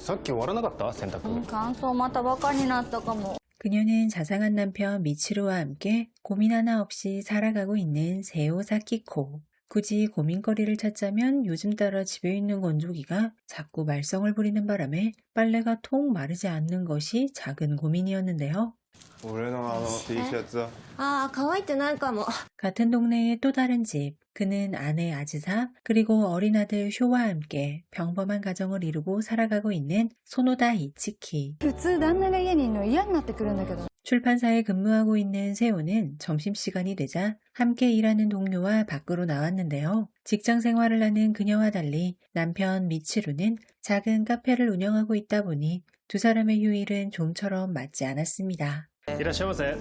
さっき終わらなかった洗濯。乾燥またばかになったかも。 그녀는 자상한 남편 미치루와 함께 고민 하나 없이 살아가고 있는 세오 사키코. 굳이 고민거리를 찾자면 요즘 따라 집에 있는 건조기가 자꾸 말썽을 부리는 바람에 빨래가 통 마르지 않는 것이 작은 고민이었는데요. 俺のTシャツは乾いてないかも。 같은 동네의 또 다른 집. 그는 아내 아즈사 그리고 어린 아들 쇼와 함께 평범한 가정을 이루고 살아가고 있는 소노다 이치키. 普通旦那が家にいるの嫌になってくるんだけど。 출판사에 근무하고 있는 세호는 점심시간이 되자 함께 일하는 동료와 밖으로 나왔는데요. 직장 생활을 하는 그녀와 달리 남편 미치루는 작은 카페를 운영하고 있다 보니 두 사람의 휴일은 좀처럼 맞지 않았습니다. いらっしゃいませ。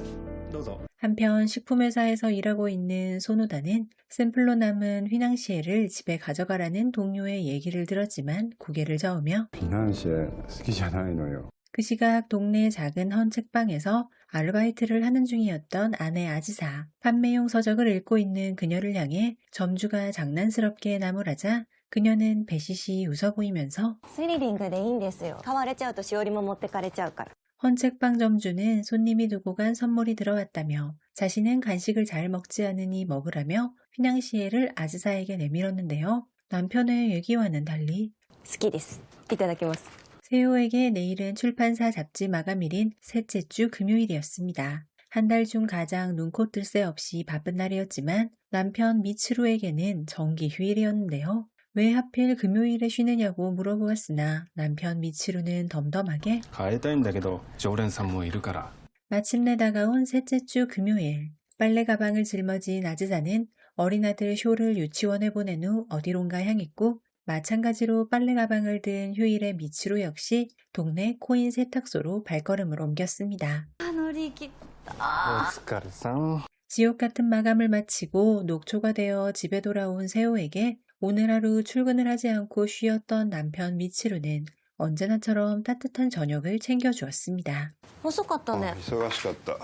どうぞ。 한편 식품회사에서 일하고 있는 소노다는 샘플로 남은 휘낭시에를 집에 가져가라는 동료의 얘기를 들었지만 고개를 저으며 フィナンシェ好きじゃないのよ。 그 시각 동네 작은 헌책방에서 아르바이트를 하는 중이었던 아내 아지사. 판매용 서적을 읽고 있는 그녀를 향해 점주가 장난스럽게 나무라자 그녀는 배시시 웃어 보이면서 スリリングでいいんですよ。買われちゃうとしおりも持ってかれちゃうから。 헌책방 점주는 손님이 두고 간 선물이 들어왔다며 자신은 간식을 잘 먹지 않으니 먹으라며 휘낭시에를 아즈사에게 내밀었는데요. 남편의 얘기와는 달리 好きです。いただきます。 세호에게 내일은 출판사 잡지 마감일인 셋째 주 금요일이었습니다. 한 달 중 가장 눈코 뜰 새 없이 바쁜 날이었지만 남편 미츠루에게는 정기 휴일이었는데요. 왜 하필 금요일에 쉬느냐고 물어보았으나 남편 미치루는 덤덤하게 変えたいんだけど常連さんもいるから。 마침내 다가온 셋째 주 금요일. 빨래 가방을 짊어진 아즈사는 어린 아들 쇼를 유치원에 보낸 후 어디론가 향했고 마찬가지로 빨래 가방을 든 휴일의 미치루 역시 동네 코인 세탁소로 발걸음을 옮겼습니다. 乗り切っおた。疲れさん。 지옥 같은 마감을 마치고 녹초가 되어 집에 돌아온 세호에게 오늘 하루 출근을 하지 않고 쉬었던 남편 미치루는 언제나처럼 따뜻한 저녁을 챙겨주었습니다. 遅かったね。忙しかった。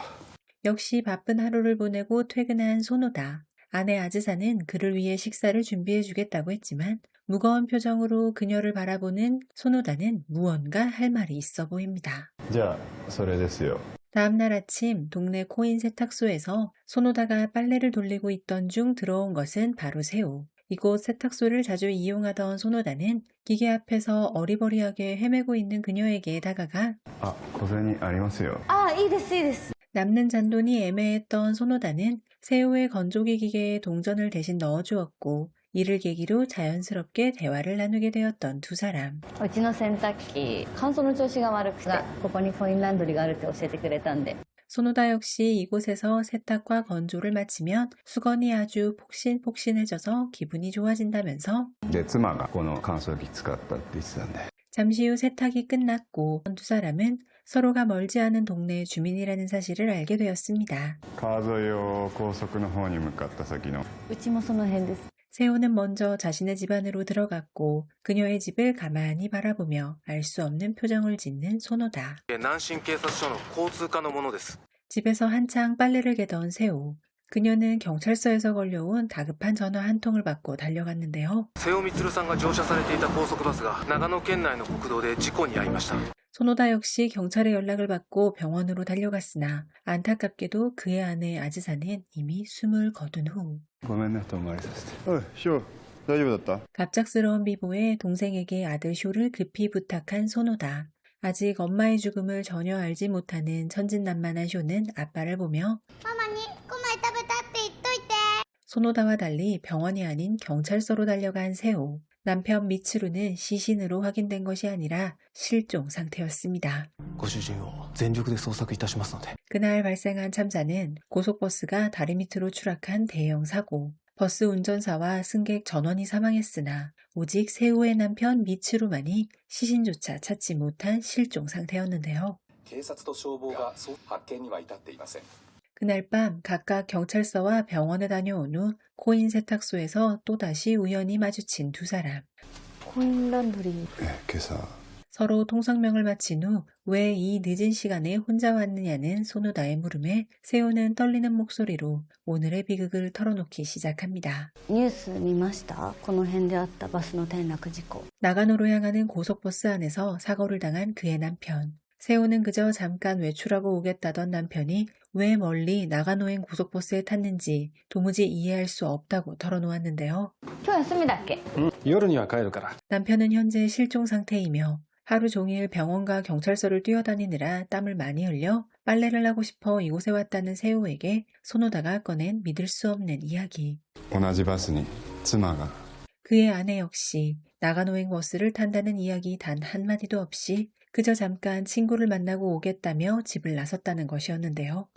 역시 바쁜 하루를 보내고 퇴근한 소노다. 아내 아즈사는 그를 위해 식사를 준비해주겠다고 했지만 무거운 표정으로 그녀를 바라보는 소노다는 무언가 할 말이 있어 보입니다. じゃあそれですよ。 다음날 아침 동네 코인 세탁소에서 소노다가 빨래를 돌리고 있던 중 들어온 것은 바로 세호. 이곳 세탁소를 자주 이용하던 소노다는 기계 앞에서 어리버리하게 헤매고 있는 그녀에게 다가가 あ、小銭ありますよ。いいですいいです。 남는 잔돈이 애매했던 소노다는 세호의 건조기 기계에 동전을 대신 넣어주었고 이를 계기로 자연스럽게 대화를 나누게 되었던 두 사람. うちの洗濯機乾燥の調子が悪くてここにコインランドリーがあるって教えてくれたんで。 소노다 역시 이곳에서 세탁과 건조를 마치면 수건이 아주 폭신폭신해져서 기분이 좋아진다면서 で妻がこの乾燥機使ったって言ってたんで。 잠시 후 세탁이 끝났고 두 사람은 서로가 멀지 않은 동네 주민이라는 사실을 알게 되었습니다. 川沿いを高速の方に向かった先の。うちもその辺です。 세호는 먼저 자신의 집 안으로 들어갔고 그녀의 집을 가만히 바라보며 알 수 없는 표정을 짓는 소노다. 南信警察署の交通課の者です。 집에서 한창 빨래를 개던 세호. 그녀는 경찰서에서 걸려온 다급한 전화 한 통을 받고 달려갔는데요. 瀬尾充さんが乗車されていた高速バスが長野県内の国道で事故に遭いました。 소노다 역시 경찰의 연락을 받고 병원으로 달려갔으나 안타깝게도 그의 아내 아즈사는 이미 숨을 거둔 후 ごめんね遠回りさせて。おい、ショー大丈夫だった？ 갑작스러운 비보에 동생에게 아들 쇼를 급히 부탁한 소노다. 아직 엄마의 죽음을 전혀 알지 못하는 천진난만한 쇼는 아빠를 보며 ママにご飯食べたって言っといて。 소노다와 달리 병원이 아닌 경찰서로 달려간 세호. 남편 미츠루는 시신으로 확인된 것이 아니라 실종 상태였습니다. ご主人を全力で捜索いたしますので。 그날 발생한 참사는 고속버스가 다리 밑으로 추락한 대형 사고. 버스 운전사와 승객 전원이 사망했으나 오직 세호의 남편 미츠루만이 시신조차 찾지 못한 실종 상태였는데요. 警察と消防が発見には至っていません。 그날 밤 각각 경찰서와 병원에 다녀온 후 코인 세탁소에서 또다시 우연히 마주친 두 사람. コインランドリー。今朝 서로 통성명을 마친 후 왜 이 늦은 시간에 혼자 왔느냐는 소노다의 물음에 세호는 떨리는 목소리로 오늘의 비극을 털어놓기 시작합니다. ニュース見ました？この辺であったバスの転落事故。 나가노로 향하는 고속버스 안에서 사고를 당한 그의 남편. 세호는 그저 잠깐 외출하고 오겠다던 남편이 왜 멀리 나가노행 고속버스에 탔는지 도무지 이해할 수 없다고 털어놓았는데요. 今日休みだっけ？夜には帰るから。 남편은 현재 실종 상태이며 하루 종일 병원과 경찰서를 뛰어다니느라 땀을 많이 흘려 빨래를 하고 싶어 이곳에 왔다는 세호에게 소노다가 꺼낸 믿을 수 없는 이야기. 同じバスに妻が 그의 아내 역시 나가노행 버스를 탄다는 이야기 단 한마디도 없이 그저 잠깐 친구를 만나고 오겠다며 집을 나섰다는 것이었는데요.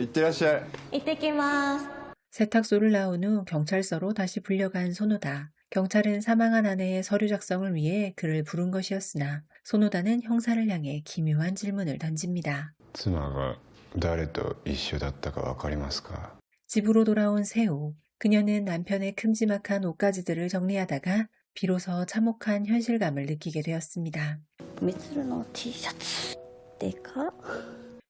いってらっしゃい。行ってきます。 세탁소를 나온 후 경찰서로 다시 불려간 소노다. 경찰은 사망한 아내의 서류 작성을 위해 그를 부른 것이었으나 소노다는 형사를 향해 기묘한 질문을 던집니다. 妻が誰と一緒だったかわかりますか？ 집으로 돌아온 세호. 그녀는 남편의 큼지막한 옷가지들을 정리하다가 비로소 참혹한 현실감을 느끼게 되었습니다. ミツルの T シャツでか？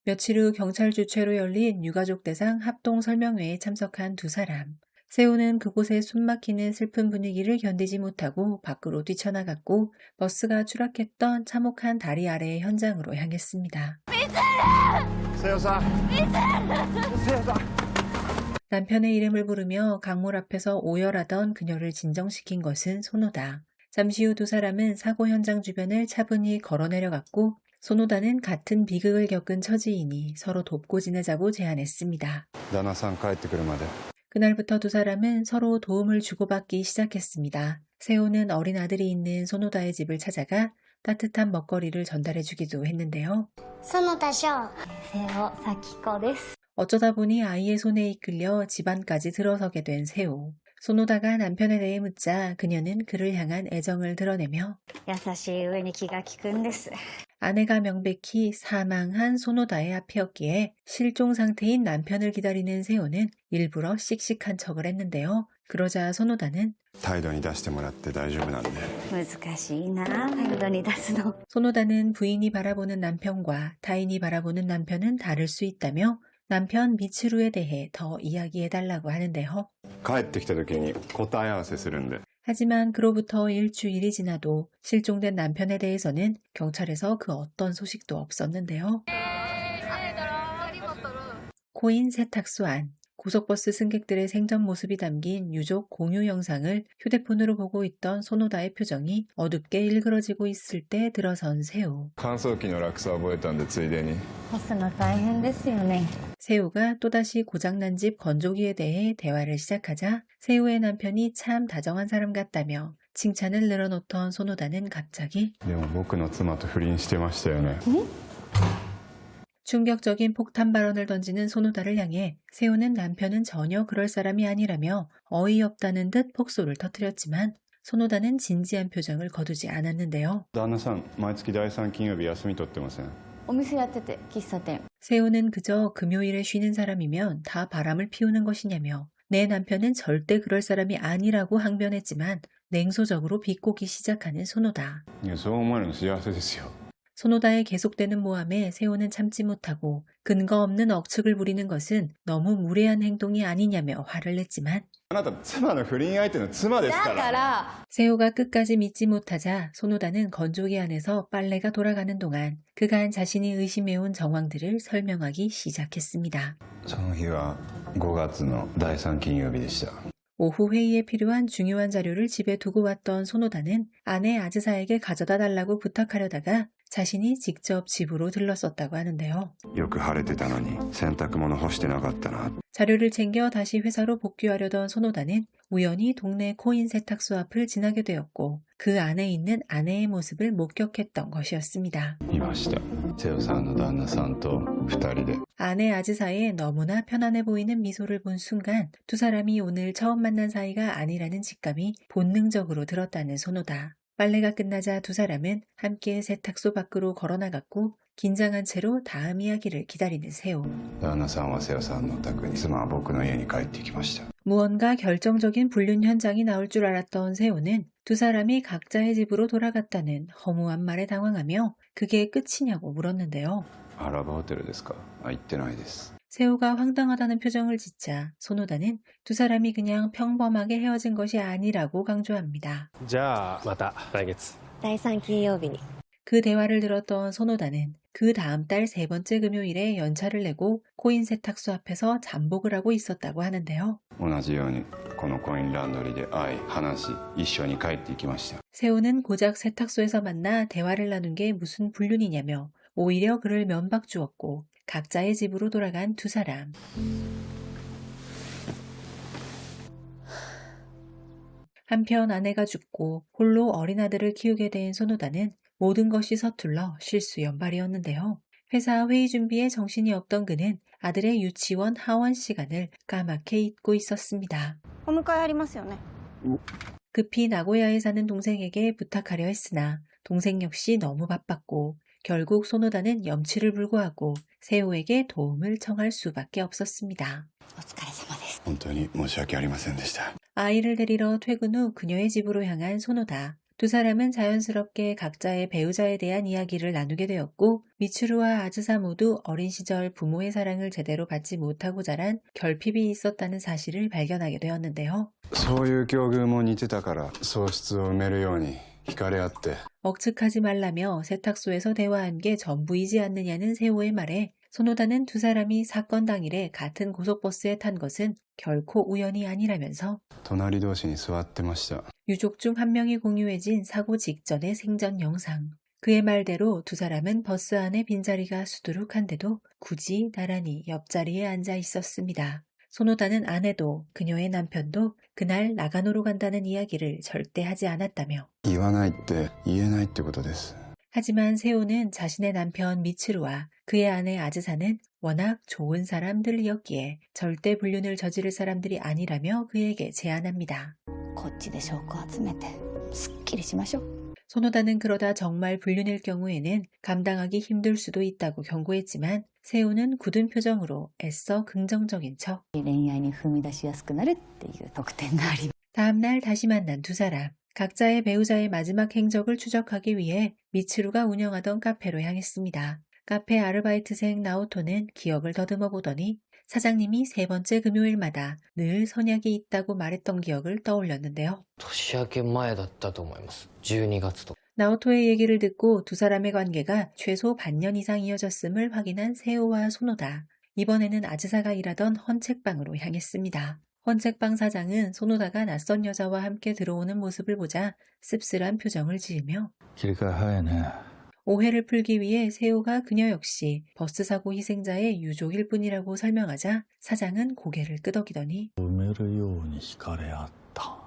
며칠 후 경찰 주최로 열린 유가족 대상 합동 설명회에 참석한 두 사람. 세호는 그곳의 숨막히는 슬픈 분위기를 견디지 못하고 밖으로 뛰쳐나갔고 버스가 추락했던 참혹한 다리 아래의 현장으로 향했습니다. 瀬尾さん。瀬尾さん。 남편의 이름을 부르며 강물 앞에서 오열하던 그녀를 진정시킨 것은 소노다. 잠시 후 두 사람은 사고 현장 주변을 차분히 걸어 내려갔고 소노다는 같은 비극을 겪은 처지이니 서로 돕고 지내자고 제안했습니다. 旦那さん帰ってくるまで 그날부터 두 사람은 서로 도움을 주고받기 시작했습니다. 세호는 어린 아들이 있는 소노다의 집을 찾아가 따뜻한 먹거리를 전달해주기도 했는데요. 園田翔。瀬尾咲子です。 어쩌다 보니 아이의 손에 이끌려 집안까지 들어서게 된 세호. 소노다가 남편에 대해 묻자 그녀는 그를 향한 애정을 드러내며 優しい上に気が利くんです。 아내가 명백히 사망한 소노다의 앞이었기에 실종 상태인 남편을 기다리는 세호는 일부러 씩씩한 척을 했는데요. 그러자 소노다는 態度に出してもらって大丈夫なんで。難しいな、態度に出すの。 소노다는 부인이 바라보는 남편과 타인이 바라보는 남편은 다를 수 있다며 남편 미츠루에 대해 더 이야기해달라고 하는데요. 帰ってきた時に答え合わせするんで。 하지만 그로부터 일주일이 지나도 실종된 남편에 대해서는 경찰에서 그 어떤 소식도 없었는데요. 코인 세탁소 안. 고속버스 승객들의 생전 모습이 담긴 유족 공유 영상을 휴대폰으로 보고 있던 소노다의 표정이 어둡게 일그러지고 있을 때 들어선 세호. 乾燥機の落差を覚えたんでついでに。干すの大変ですよね。 세호가 또다시 고장난 집 건조기에 대해 대화를 시작하자 세호의 남편이 참 다정한 사람 같다며 칭찬을 늘어놓던 소노다는 갑자기 でも僕の妻と不倫してましたよね。 충격적인 폭탄 발언을 던지는 소노다를 향해 세호는 남편은 전혀 그럴 사람이 아니라며 어이없다는 듯 폭소를 터뜨렸지만 소노다는 진지한 표정을 거두지 않았는데요. 旦那さん毎月第3金曜日休み取ってません？お店やってて、喫茶店。 세호는 그저 금요일에 쉬는 사람이면 다 바람을 피우는 것이냐며 내 남편은 절대 그럴 사람이 아니라고 항변했지만 냉소적으로 비꼬기 시작하는 소노다. いやそう思えるの幸せですよ。 소노다의 계속되는 모함에 세호는 참지 못하고 근거 없는 억측을 부리는 것은 너무 무례한 행동이 아니냐며 화를 냈지만 あなた妻の不倫相手の妻ですかだら。から、 세호가 끝까지 믿지 못하자 소노다는 건조기 안에서 빨래가 돌아가는 동안 그간 자신이 의심해온 정황들을 설명하기 시작했습니다. その日は5月の第3金曜日でした。 오후 회의에 필요한 중요한 자료를 집에 두고 왔던 소노다는 아내 아즈사에게 가져다 달라고 부탁하려다가 자신이 직접 집으로 들렀었다고 하는데요. よく晴れてたのに洗濯物干してなかったな。 자료를 챙겨 다시 회사로 복귀하려던 소노다는 우연히 동네 코인 세탁소 앞을 지나게 되었고 그 안에 있는 아내의 모습을 목격했던 것이었습니다. いました。瀬尾さんの旦那さんと2人で。 아내 아즈사의 너무나 편안해 보이는 미소를 본 순간 두 사람이 오늘 처음 만난 사이가 아니라는 직감이 본능적으로 들었다는 소노다. 빨래가 끝나자 두 사람은 함께 세탁소 밖으로 걸어나갔고 긴장한 채로 다음 이야기를 기다리는 세호. 旦那さんは瀬尾さんのお宅に、妻は僕の家に帰ってきました。 무언가 결정적인 불륜 현장이 나올 줄 알았던 세호는 두 사람이 각자의 집으로 돌아갔다는 허무한 말에 당황하며 그게 끝이냐고 물었는데요. アラブホテルですか？あ、行ってないです。 세호가 황당하다는 표정을 짓자 소노다는 두 사람이 그냥 평범하게 헤어진 것이 아니라고 강조합니다. じゃあまた来月第3金曜日に 그 대화를 들었던 소노다는 그 다음 달 세 번째 금요일에 연차를 내고 코인 세탁소 앞에서 잠복을 하고 있었다고 하는데요. 同じようにこのコインランドリーで会い話し一緒に帰っていきました。 세호는 고작 세탁소에서 만나 대화를 나눈 게 무슨 불륜이냐며 오히려 그를 면박 주었고 각자의 집으로 돌아간 두 사람. 한편 아내가 죽고 홀로 어린 아들을 키우게 된 소노다는 모든 것이 서툴러 실수연발이었는데요. 회사 회의 준비에 정신이 없던 그는 아들의 유치원 하원 시간을 까맣게 잊고 있었습니다. お迎えありますよね。 급히 나고야에 사는 동생에게 부탁하려 했으나 동생 역시 너무 바빴고 결국 소노다는 염치를 불구하고 세호에게 도움을 청할 수밖에 없었습니다. お疲れ様です。本当に申し訳ありませんでした。 아이를 데리러 퇴근 후 그녀의 집으로 향한 소노다. 두 사람은 자연스럽게 각자의 배우자에 대한 이야기를 나누게 되었고 미츠루와 아즈사 모두 어린 시절 부모의 사랑을 제대로 받지 못하고 자란 결핍이 있었다는 사실을 발견하게 되었는데요. そういう境遇も似てたから喪失を埋めるように惹かれ合って 억측하지 말라며 세탁소에서 대화한 게 전부이지 않느냐는 세호의 말에 소노다는 두 사람이 사건 당일에 같은 고속버스에 탄 것은 결코 우연이 아니라면서 隣同士に座ってました。 유족 중 한 명이 공유해진 사고 직전의 생전 영상. 그의 말대로 두 사람은 버스 안에 빈자리가 수두룩한데도 굳이 나란히 옆자리에 앉아 있었습니다. 소노다는 아내도 그녀의 남편도 그날 나가노로 간다는 이야기를 절대 하지 않았다며 言わないって言えないってことです。 하지만 세호는 자신의 남편 미츠루와 그의 아내 아즈사는 워낙 좋은 사람들이었기에 절대 불륜을 저지를 사람들이 아니라며 그에게 제안합니다. こっちで証拠集めてすっきりしましょう。 소노다는 그러다 정말 불륜일 경우에는 감당하기 힘들 수도 있다고 경고했지만 세호는 굳은 표정으로 애써 긍정적인 척. 恋愛に踏み出しやすくなるっていう特典があります。 다음날 다시 만난 두 사람. 각자의 배우자의 마지막 행적을 추적하기 위해 미츠루가 운영하던 카페로 향했습니다. 카페 아르바이트생 나오토는 기억을 더듬어 보더니 사장님이 세 번째 금요일마다 늘 선약이 있다고 말했던 기억을 떠올렸는데요. 年明け前だったと思います。12月と。 나오토의 얘기를 듣고 두 사람의 관계가 최소 반년 이상 이어졌음을 확인한 세호와 소노다. 이번에는 아즈사가 일하던 헌책방으로 향했습니다. 헌책방 사장은 소노다가 낯선 여자와 함께 들어오는 모습을 보자 씁쓸한 표정을 지으며 切り替え早いね。 오해를 풀기 위해 세호가 그녀 역시 버스 사고 희생자의 유족일 뿐이라고 설명하자 사장은 고개를 끄덕이더니 埋めるように惹かれ合った。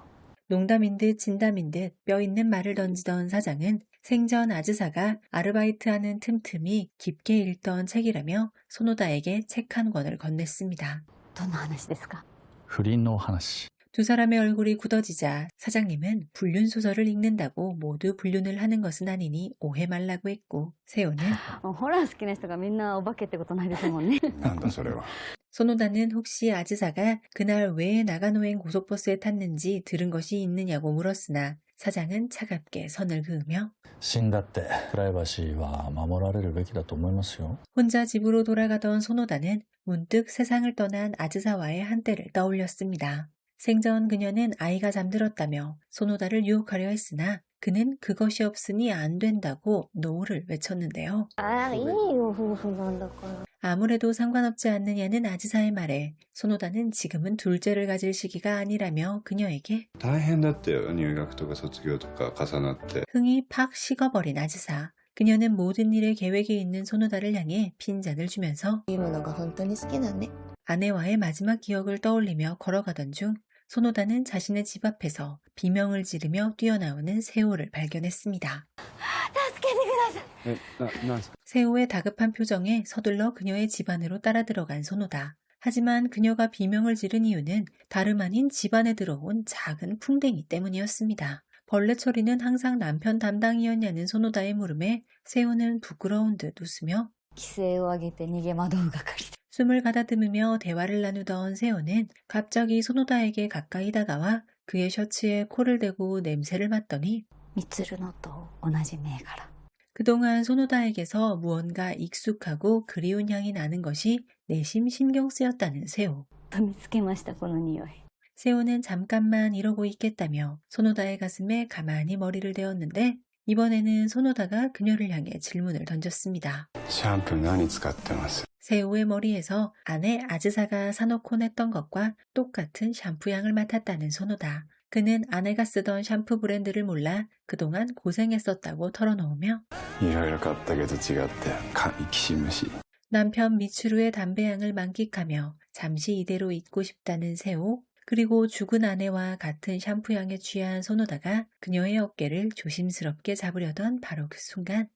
농담인 듯 진담인 듯 뼈있는 말을 던지던 사장은 생전 아즈사가 아르바이트하는 틈틈이 깊게 읽던 책이라며 소노다에게 책 한 권을 건넸습니다. どんな話ですか？不倫の話。 두 사람의 얼굴이 굳어지자 사장님은 불륜 소설을 읽는다고 모두 불륜을 하는 것은 아니니 오해 말라고 했고 세호는 ホラー好きな人がみんなお化けってことないですもんね。なんだそれは。 소노다는 혹시 아즈사가 그날 왜 나가노행 고속버스에 탔는지 들은 것이 있느냐고 물었으나 사장은 차갑게 선을 그으며 死んだってプライバシーは守られるべきだと思いますよ。 혼자 집으로 돌아가던 소노다는 문득 세상을 떠난 아즈사와의 한때를 떠올렸습니다. 생전 그녀는 아이가 잠들었다며 소노다를 유혹하려 했으나 그는 그것이 없으니 안 된다고 노를 외쳤는데요. ああ、いいよ、夫婦なんだから。 아무래도 상관없지 않느냐는 아즈사의 말에 소노다는 지금은 둘째를 가질 시기가 아니라며 그녀에게 大変だったよ。入学とか卒業とか重なって。 흥이 팍 식어버린 아즈사. 그녀는 모든 일에 계획이 있는 소노다를 향해 핀잔을 주면서 いうものが本当に好きだね。 아내와의 마지막 기억을 떠올리며 걸어가던 중 소노다는 자신의 집 앞에서 비명을 지르며 뛰어나오는 세호를 발견했습니다. 助けてください。なんすか？ 세호의 다급한 표정에 서둘러 그녀의 집 안으로 따라 들어간 소노다. 하지만 그녀가 비명을 지른 이유는 다름 아닌 집 안에 들어온 작은 풍뎅이 때문이었습니다. 벌레 처리는 항상 남편 담당이었냐는 소노다의 물음에 세호는 부끄러운 듯 웃으며 規制を上げて逃げ惑う係。 숨을 가다듬으며 대화를 나누던 세호는 갑자기 소노다에게 가까이 다가와 그의 셔츠에 코를 대고 냄새를 맡더니 ミツルノと同じ銘柄。 그동안 소노다에게서 무언가 익숙하고 그리운 향이 나는 것이 내심 신경 쓰였다는 세호. 見つけました、この匂い。 세호는 잠깐만 이러고 있겠다며 소노다의 가슴에 가만히 머리를 대었는데 이번에는 소노다가 그녀를 향해 질문을 던졌습니다. シャンプー何使ってます？ 세호의 머리에서 아내 아즈사가 사놓고 냈던 것과 똑같은 샴푸향을 맡았다는 소노다. 그는 아내가 쓰던 샴푸 브랜드를 몰라 그동안 고생했었다고 털어놓으며 いろいろ買ったけど違ってカミキシムシ。 남편 미츠루의 담배향을 만끽하며 잠시 이대로 있고 싶다는 세호, 그리고 죽은 아내와 같은 샴푸향에 취한 소노다가 그녀의 어깨를 조심스럽게 잡으려던 바로 그 순간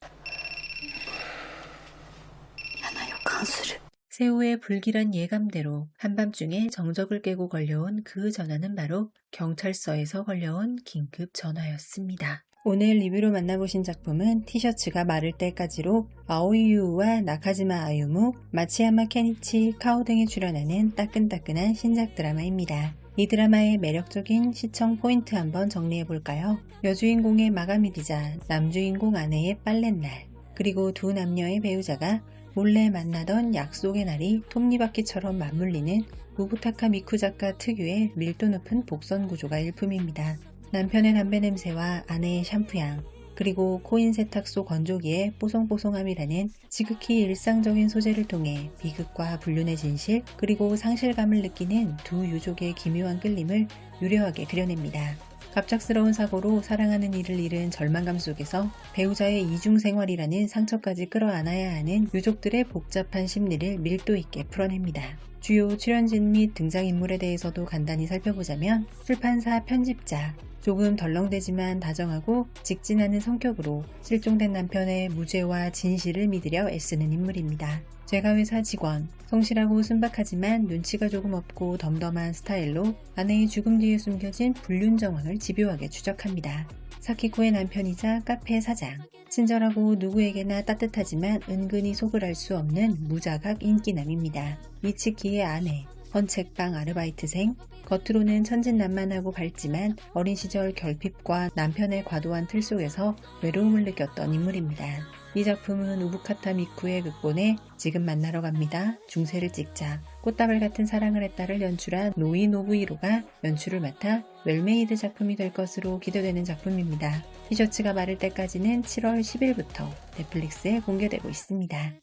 嫌な予感する。 세호의 불길한 예감대로 한밤중에 정적을 깨고 걸려온 그 전화는 바로 경찰서에서 걸려온 긴급 전화였습니다. 오늘 리뷰로 만나보신 작품은 티셔츠가 마를 때까지로 아오이 유우와 나카지마 아유무, 마치야마 케니치, 카오 등이 출연하는 따끈따끈한 신작 드라마입니다. 이 드라마의 매력적인 시청 포인트 한번 정리해볼까요? 여주인공의 마감일이자 남주인공 아내의 빨랫날, 그리고 두 남녀의 배우자가 몰래 만나던 약속의 날이 톱니바퀴처럼 맞물리는 우부타카 미쿠 작가 특유의 밀도 높은 복선 구조가 일품입니다. 남편의 담배 냄새와 아내의 샴푸향, 그리고 코인 세탁소 건조기의 뽀송뽀송함이라는 지극히 일상적인 소재를 통해 비극과 불륜의 진실, 그리고 상실감을 느끼는 두 유족의 기묘한 끌림을 유려하게 그려냅니다. 갑작스러운 사고로 사랑하는 이를 잃은 절망감 속에서 배우자의 이중생활이라는 상처까지 끌어안아야 하는 유족들의 복잡한 심리를 밀도 있게 풀어냅니다. 주요 출연진 및 등장인물에 대해서도 간단히 살펴보자면 출판사 편집자, 조금 덜렁대지만 다정하고 직진하는 성격으로 실종된 남편의 무죄와 진실을 믿으려 애쓰는 인물입니다. 제과회사 직원, 성실하고 순박하지만 눈치가 조금 없고 덤덤한 스타일로 아내의 죽음 뒤에 숨겨진 불륜 정황을 집요하게 추적합니다. 사키코의 남편이자 카페 사장, 친절하고 누구에게나 따뜻하지만 은근히 속을 알 수 없는 무자각 인기남입니다. 미츠키의 아내, 헌책방 아르바이트생, 겉으로는 천진난만하고 밝지만 어린 시절 결핍과 남편의 과도한 틀 속에서 외로움을 느꼈던 인물입니다. 이 작품은 우부카타 미쿠의 극본에 지금 만나러 갑니다. 중세를 찍자. 꽃다발 같은 사랑을 했다를 연출한 노이 노부이로가 연출을 맡아 웰메이드 작품이 될 것으로 기대되는 작품입니다. 티셔츠가 마를 때까지는 7월 10일부터 넷플릭스에 공개되고 있습니다.